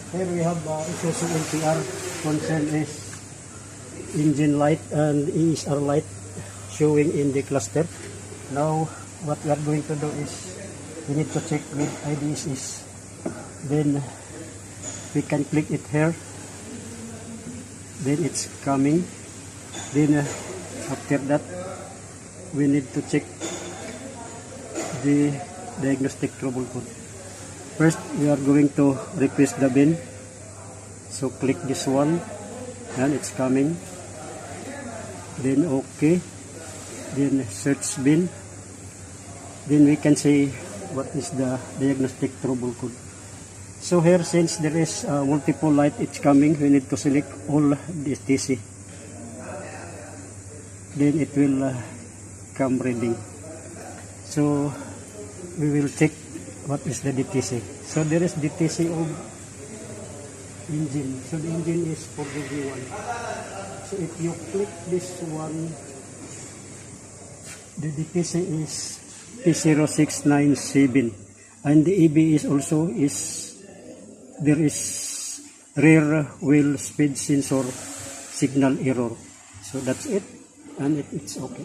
Here we have Isuzu NTR. Concern is engine light and ESR light showing in the cluster. Now what we are going to do is we need to check with IDSS. Then we can click it here. Then it's coming. Then after that we need to check the diagnostic trouble code. First we are going to request the bin. So click this one and it's coming. Then okay. Then search bin. Then we can say what is the diagnostic trouble code. So here, since there is multiple light it's coming, we need to select all DTC. Then it will come reading. So we will check what is the DTC. So there is DTC of engine. So the engine is for the V1. So if you click this one, the DTC is P0697, and the EB is also there is rear wheel speed sensor signal error. So that's it, and it's okay.